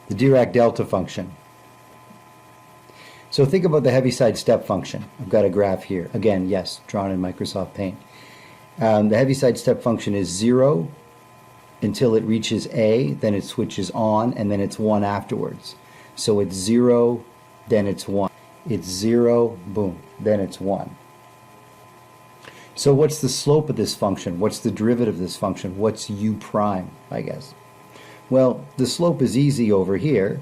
the Dirac delta function. So think about the Heaviside step function. I've got a graph here. Again, yes, drawn in Microsoft Paint. The Heaviside step function is 0 until it reaches A, then it switches on, and then it's 1 afterwards. So it's 0, then it's 1. It's 0, boom, then it's 1. So what's the slope of this function? What's the derivative of this function? What's u prime, I guess? Well, the slope is easy over here.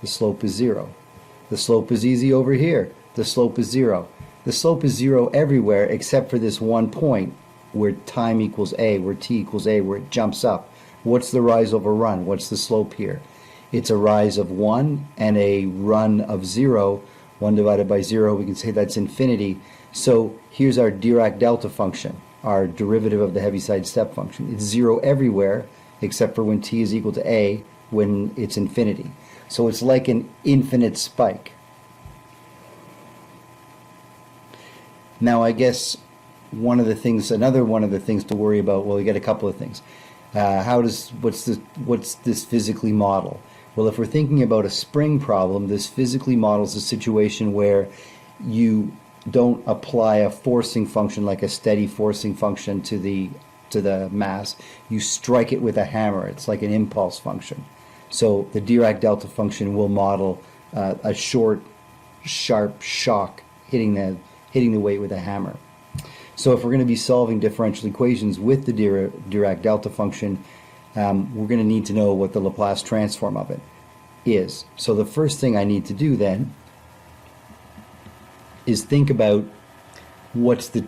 The slope is 0. The slope is easy over here. The slope is 0. The slope is 0 everywhere except for this one point where time equals a, where t equals a, where it jumps up. What's the rise over run? What's the slope here? It's a rise of 1 and a run of 0. 1 divided by 0, we can say that's infinity. So here's our Dirac delta function, our derivative of the Heaviside step function. It's 0 everywhere except for when t is equal to a, when it's infinity. So it's like an infinite spike. Now I guess another one of the things to worry about, well, we got a couple of things. What's this physically model? Well, if we're thinking about a spring problem, this physically models a situation where you don't apply a forcing function like a steady forcing function to the mass. You strike it with a hammer. It's like an impulse function. So the Dirac delta function will model a short, sharp shock hitting the weight with a hammer. So if we're going to be solving differential equations with the Dirac delta function, we're going to need to know what the Laplace transform of it is. So the first thing I need to do then is think about what's the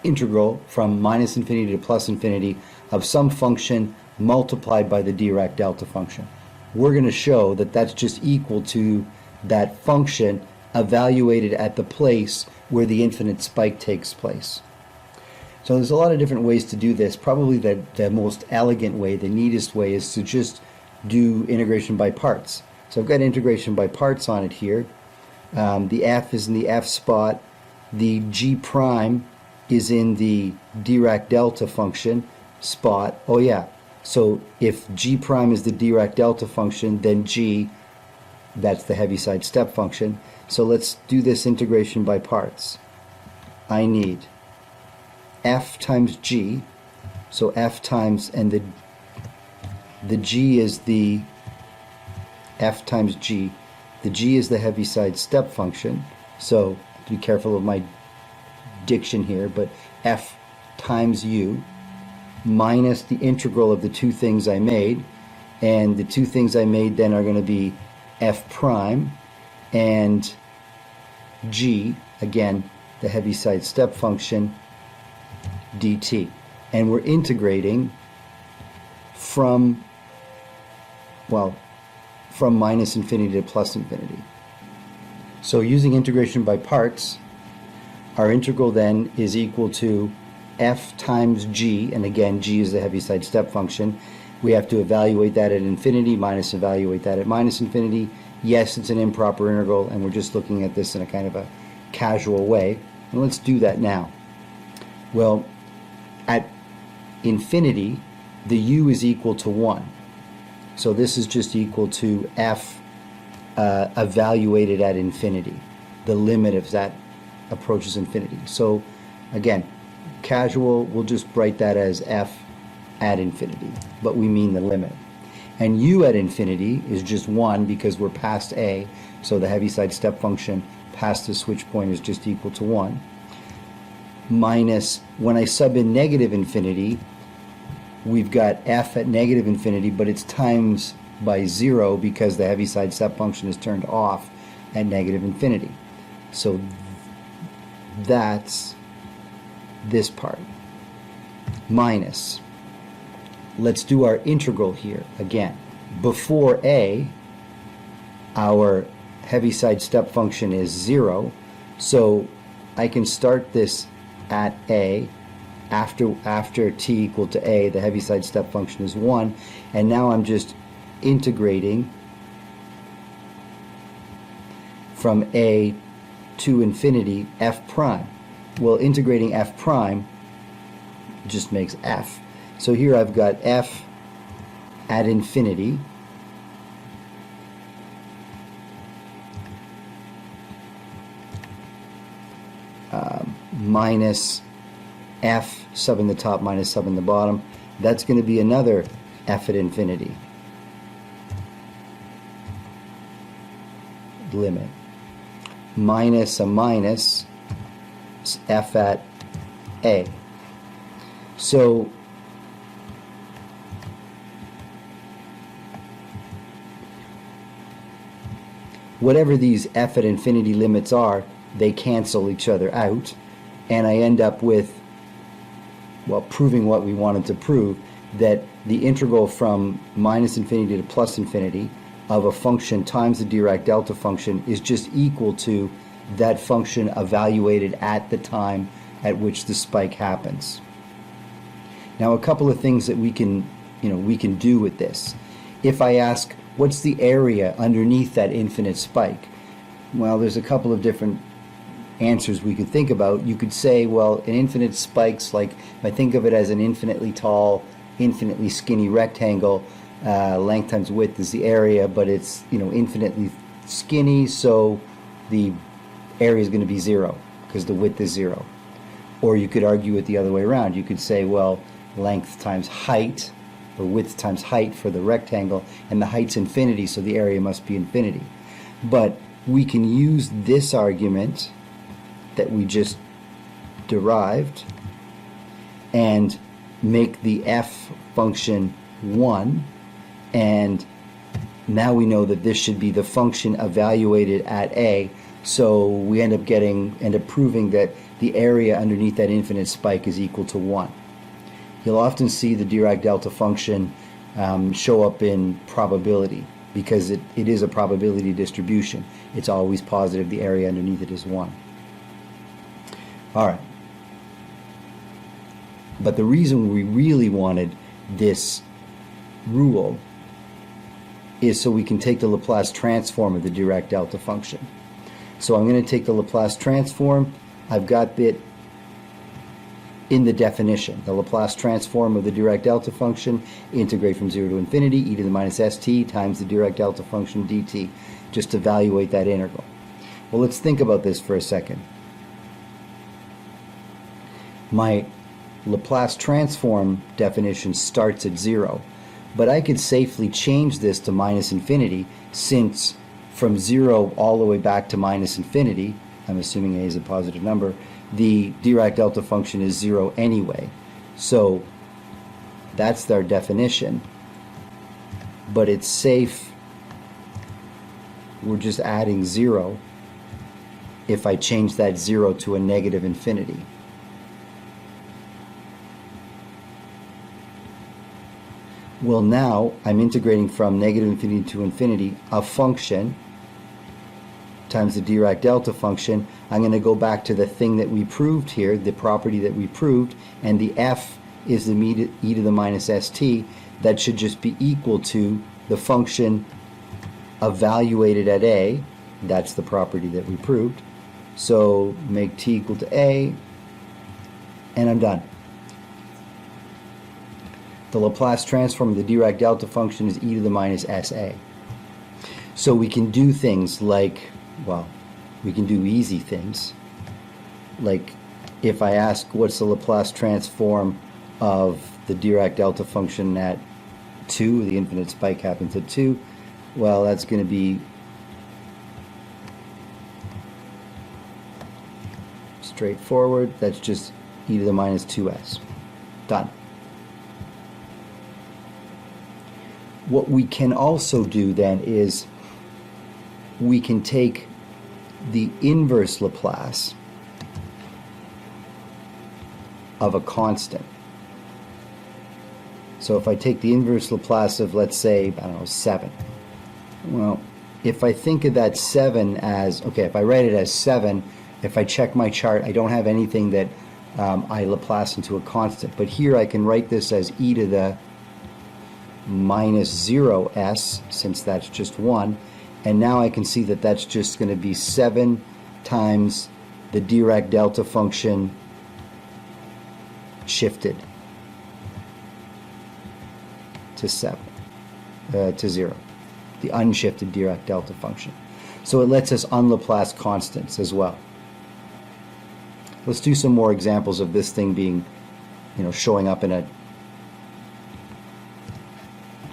integral from minus infinity to plus infinity of some function multiplied by the Dirac delta function. We're going to show that that's just equal to that function evaluated at the place where the infinite spike takes place. So there's a lot of different ways to do this. Probably the most elegant way, the neatest way, is to just do integration by parts. So I've got integration by parts on it here. The f is in the f spot. The g prime is in the Dirac delta function spot. Oh yeah, so if g prime is the Dirac delta function, then g, that's the Heaviside step function. So let's do this integration by parts. I need f times g, so f times, and the g is the f times g. The g is the Heaviside step function, so be careful of my diction here, but f times u minus the integral of the two things I made, and the two things I made then are going to be f prime and g, again the Heaviside step function, dt. And we're integrating from minus infinity to plus infinity. So using integration by parts, our integral then is equal to f times g, and again g is the Heaviside step function. We have to evaluate that at infinity minus evaluate that at minus infinity. Yes, it's an improper integral, and we're just looking at this in a kind of a casual way. And let's do that now. Well, at infinity, the u is equal to 1. So this is just equal to f evaluated at infinity, the limit of that approaches infinity. So again, casual, we'll just write that as f at infinity, but we mean the limit. And u at infinity is just 1 because we're past a, so the Heaviside step function past the switch point is just equal to 1. Minus, when I sub in negative infinity, we've got f at negative infinity, but it's times by 0 because the Heaviside step function is turned off at negative infinity. So that's this part. Minus, let's do our integral here again. Before a, our Heaviside step function is 0, so I can start this at a. After t equal to a, the Heaviside step function is 1, and now I'm just integrating from a to infinity f prime. Well, integrating f prime just makes f. So here I've got f at infinity minus f sub in the top minus sub in the bottom, that's going to be another f at infinity limit minus a minus f at a. So whatever these f at infinity limits are, they cancel each other out, and I end up with, well, proving what we wanted to prove, that the integral from minus infinity to plus infinity of a function times the Dirac delta function is just equal to that function evaluated at the time at which the spike happens. Now, a couple of things that we can do with this. If I ask, what's the area underneath that infinite spike? Well, there's a couple of different answers we could think about. You could say, well, an infinite spike's like, if I think of it as an infinitely tall, infinitely skinny rectangle, length times width is the area, but it's, infinitely skinny, so the area is going to be 0 because the width is 0. Or you could argue it the other way around. You could say, well, length times height, or width times height for the rectangle, and the height's infinity, so the area must be infinity. But we can use this argument that we just derived and make the f function 1, and now we know that this should be the function evaluated at a, so we end up proving that the area underneath that infinite spike is equal to 1. You'll often see the Dirac delta function show up in probability because it is a probability distribution. It's always positive. The area underneath it is 1. All right. But the reason we really wanted this rule is so we can take the Laplace transform of the Dirac delta function. So I'm going to take the Laplace transform. I've got it in the definition. The Laplace transform of the Dirac delta function, integrate from 0 to infinity, e to the minus st times the Dirac delta function dt, just to evaluate that integral. Well, let's think about this for a second. My Laplace transform definition starts at 0, but I could safely change this to minus infinity, since from 0 all the way back to minus infinity, I'm assuming a is a positive number, the Dirac delta function is 0 anyway. So that's our definition. But it's safe, we're just adding 0 if I change that 0 to a negative infinity. Well, now I'm integrating from negative infinity to infinity a function times the Dirac delta function. I'm going to go back to the thing that we proved here, the property that we proved, and the f is the e to the minus st. That should just be equal to the function evaluated at a. That's the property that we proved. So make t equal to a, and I'm done. The Laplace transform of the Dirac delta function is e to the minus sa. So we can do things like, well, we can do easy things. Like if I ask what's the Laplace transform of the Dirac delta function at 2, the infinite spike happens at 2, well, that's going to be straightforward. That's just e to the minus 2s. Done. What we can also do then is we can take the inverse Laplace of a constant. So if I take the inverse Laplace of, let's say, I don't know, 7. Well, if I think of that 7 as, okay, if I write it as 7, if I check my chart, I don't have anything that I Laplace into a constant. But here I can write this as e to the minus 0s, since that's just 1. And now I can see that that's just going to be 7 times the Dirac delta function shifted to 7. to 0, the unshifted Dirac delta function. So it lets us un-Laplace constants as well. Let's do some more examples of this thing being, showing up in a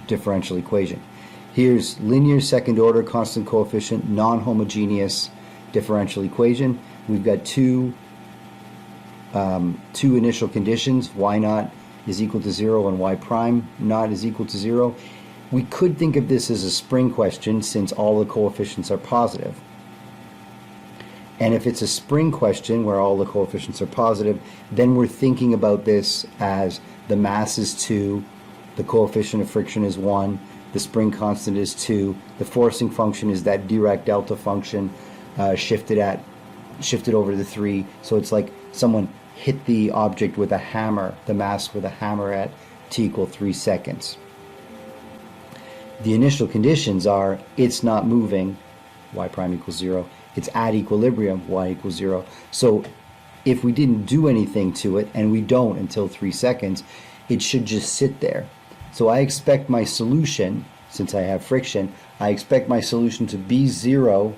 differential equation. Here's linear second order constant coefficient non-homogeneous differential equation. We've got two initial conditions, y naught is equal to 0 and y prime naught is equal to 0. We could think of this as a spring question since all the coefficients are positive. And if it's a spring question where all the coefficients are positive, then we're thinking about this as the mass is 2, the coefficient of friction is 1, the spring constant is 2, the forcing function is that Dirac delta function shifted over to 3. So it's like someone hit the object with a hammer, the mass with a hammer at t equal 3 seconds. The initial conditions are it's not moving, y prime equals 0. It's at equilibrium, y equals 0. So if we didn't do anything to it, and we don't until 3 seconds, it should just sit there. So I expect my solution, since I have friction, I expect my solution to be 0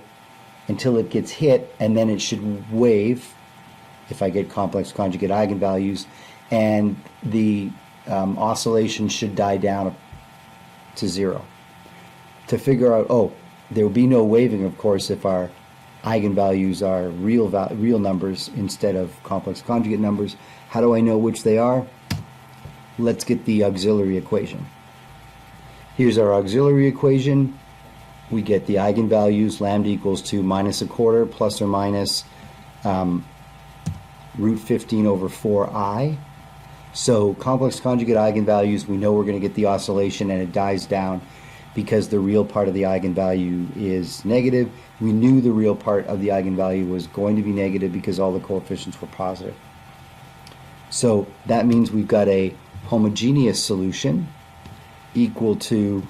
until it gets hit, and then it should wave if I get complex conjugate eigenvalues, and the oscillation should die down to 0. To figure out, there will be no waving, of course, if our eigenvalues are real numbers instead of complex conjugate numbers. How do I know which they are? Let's get the auxiliary equation. Here's our auxiliary equation. We get the eigenvalues, lambda equals to -1/4 plus or minus root 15 over 4i. So complex conjugate eigenvalues, we know we're going to get the oscillation and it dies down because the real part of the eigenvalue is negative. We knew the real part of the eigenvalue was going to be negative because all the coefficients were positive. So that means we've got a homogeneous solution equal to,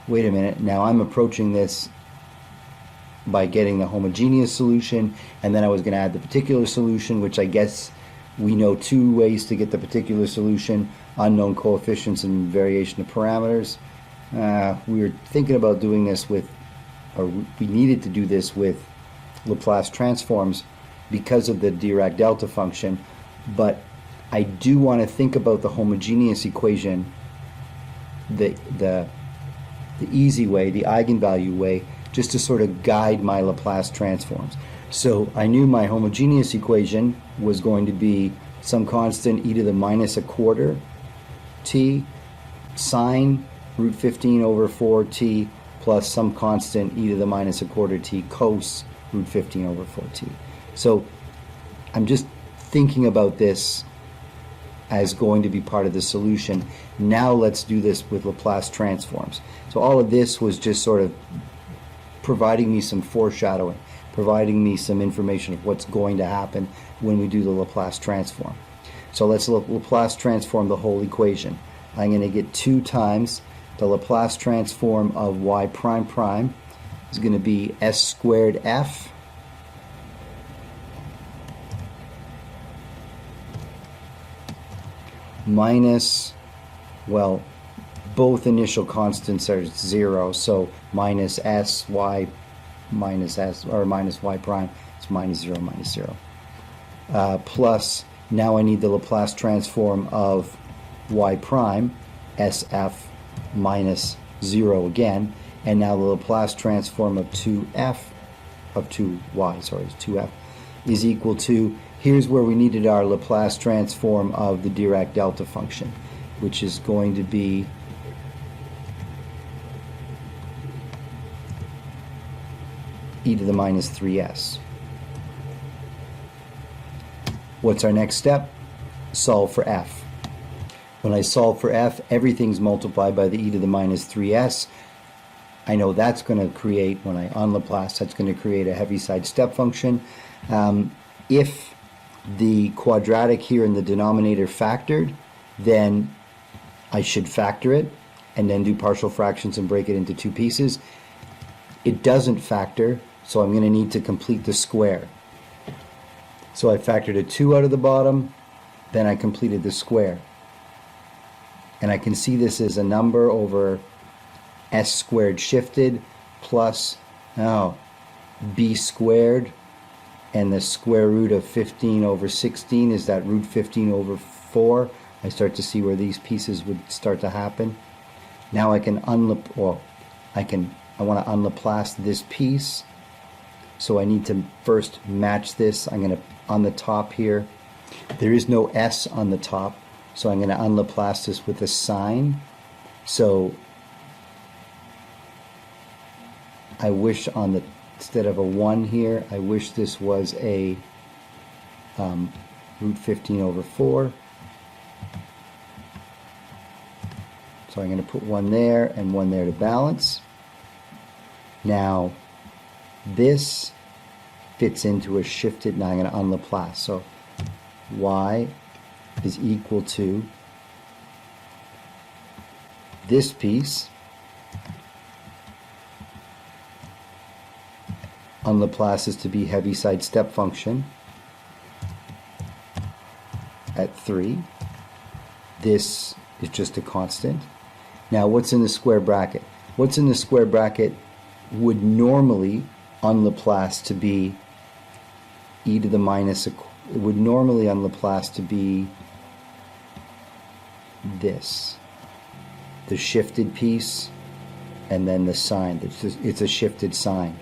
wait a minute, now I'm approaching this by getting the homogeneous solution, and then I was going to add the particular solution, which I guess we know 2 ways to get the particular solution: unknown coefficients and variation of parameters. We were thinking about doing this with, or we needed to do this with Laplace transforms because of the Dirac delta function, but I do want to think about the homogeneous equation, the easy way, the eigenvalue way, just to sort of guide my Laplace transforms. So I knew my homogeneous equation was going to be some constant e to the -1/4 t sine root 15 over 4t plus some constant e to the -1/4 t cos root 15 over 4t. So I'm just thinking about this as going to be part of the solution. Now let's do this with Laplace transforms. So all of this was just sort of providing me some foreshadowing, providing me some information of what's going to happen when we do the Laplace transform. So let's Laplace transform the whole equation. I'm going to get 2 times the Laplace transform of y prime prime is going to be s squared f minus, well, both initial constants are 0, so minus s y minus s, or minus y prime, it's -0 -0. Plus, now I need the Laplace transform of y prime, sf minus 0 again, and now the Laplace transform of 2y, is equal to, here's where we needed our Laplace transform of the Dirac delta function, which is going to be e to the -3s. What's our next step? Solve for f. When I solve for f, everything's multiplied by the e to the -3s. I know that's going to create, when I un-Laplace, that's going to create a Heaviside step function. If the quadratic here in the denominator factored, then I should factor it and then do partial fractions and break it into 2 pieces. It doesn't factor, so I'm going to need to complete the square. So I factored a 2 out of the bottom, then I completed the square. And I can see this as a number over s squared shifted plus, b squared, and the square root of 15 over 16 is that root 15 over 4. I start to see where these pieces would start to happen. Now I can I want to unlaplace this piece. So I need to first match this. I'm going to, on the top here, there is no s on the top, so I'm going to unlaplace this with a sign. So I wish instead of a 1 here, I wish this was a root 15 over 4. So I'm going to put 1 there and 1 there to balance. Now this fits into a shifted, now I'm going to unlaplace. So y is equal to this piece unlaplaces to be Heaviside step function at 3. This is just a constant. Now what's in the square bracket? What's in the square bracket would normally unlaplace to be e to the minus, it would normally unlaplace to be this, the shifted piece, and then the sign. It's a shifted sign,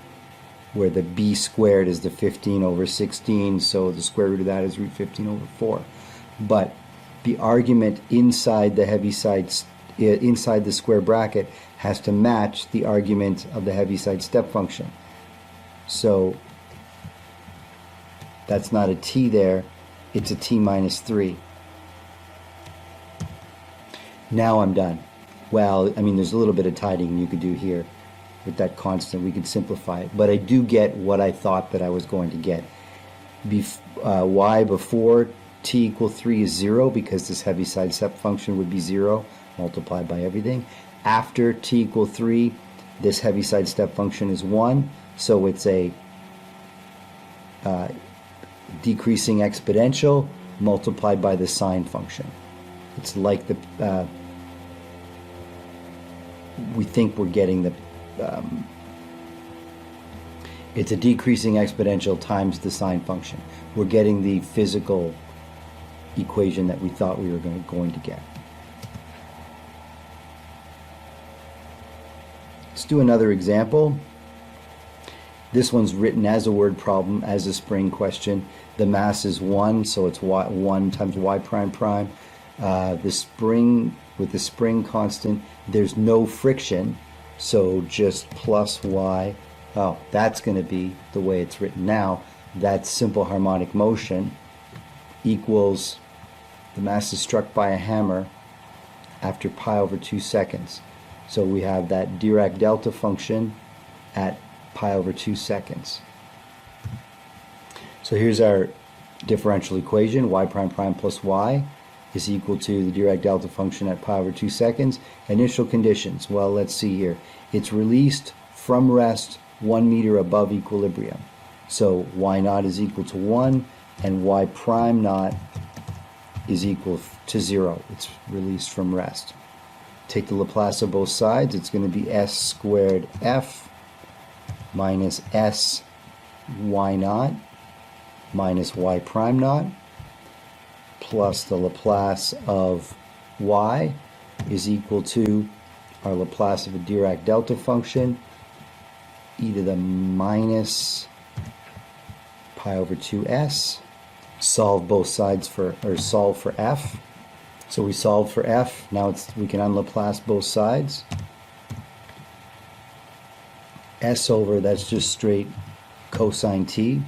where the b squared is the 15 over 16, so the square root of that is root 15 over 4. But the argument inside the Heaviside, inside the square bracket, has to match the argument of the Heaviside step function. So that's not a t there, it's a t minus 3. Now I'm done. Well, I mean, there's a little bit of tidying you could do here with that constant. We could simplify it, but I do get what I thought that I was going to get. Y before t equal 3 is 0, because this Heaviside step function would be 0 multiplied by everything. After t equal 3, this Heaviside step function is 1, so it's a decreasing exponential multiplied by the sine function. It's like the we think we're getting the it's a decreasing exponential times the sine function. We're getting the physical equation that we thought we were going to get. Let's do another example. This one's written as a word problem, as a spring question. The mass is 1, so it's 1 times y prime prime. The spring, with the spring constant, there's no friction, so just plus y. Oh, that's going to be the way it's written now. That's simple harmonic motion equals the mass is struck by a hammer after pi over 2 seconds. So we have that Dirac delta function at pi over 2 seconds. So here's our differential equation. Y prime prime plus y is equal to the Dirac delta function at pi over 2 seconds. Initial conditions. Well, let's see here. It's released from rest 1 meter above equilibrium. So y naught is equal to 1 and y prime naught is equal to 0. It's released from rest. Take the Laplace of both sides. It's going to be s squared f minus s y naught minus y prime naught plus the Laplace of y is equal to our Laplace of a Dirac delta function, e to the minus pi over 2s. Solve both sides for, or solve for f. So we solved for f. Now we can unlaplace both sides. S over, that's just straight cosine t,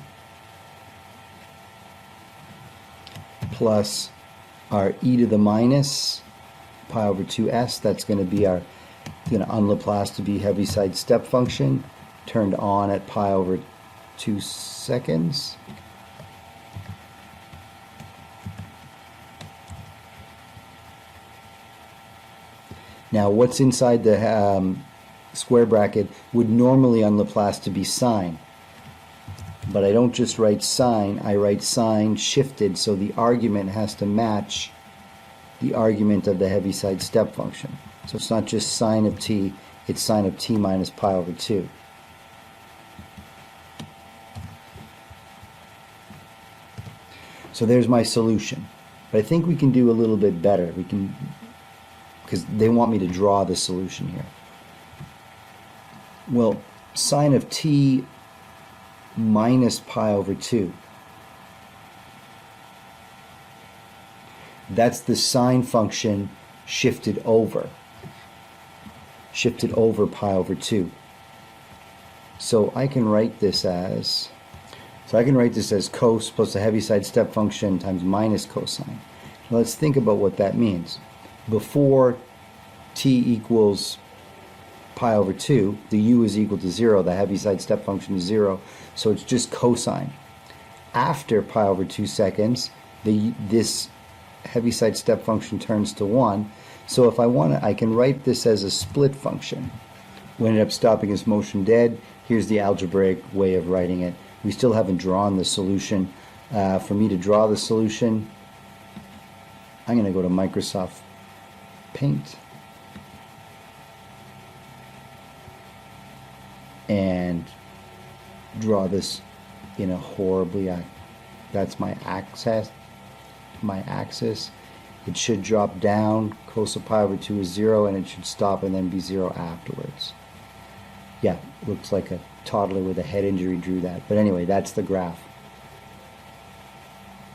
plus our e to the minus pi over 2s. That's going to be our, going to unlaplace to be Heaviside step function, turned on at pi over 2 seconds. Now what's inside the square bracket would normally unlaplace to be sine. But I don't just write sine, I write sine shifted, so the argument has to match the argument of the Heaviside step function. So it's not just sine of t, it's sine of t minus pi over 2. So there's my solution. But I think we can do a little bit better. We can, because they want me to draw the solution here. Well, sine of t minus pi over 2. That's the sine function shifted over pi over 2. So I can write this as cos plus the Heaviside step function times minus cosine. Now let's think about what that means. Before t equals pi over 2, the u is equal to 0, the Heaviside step function is 0, so it's just cosine. After pi over 2 seconds, this Heaviside step function turns to 1, so if I want to, I can write this as a split function. We ended up stopping its motion dead. Here's the algebraic way of writing it. We still haven't drawn the solution. For me to draw the solution, I'm going to go to Microsoft Paint and draw this in a horribly, that's my axis. It should drop down, cos of pi over 2 is 0, and it should stop and then be 0 afterwards. Yeah, looks like a toddler with a head injury drew that. But anyway, that's the graph.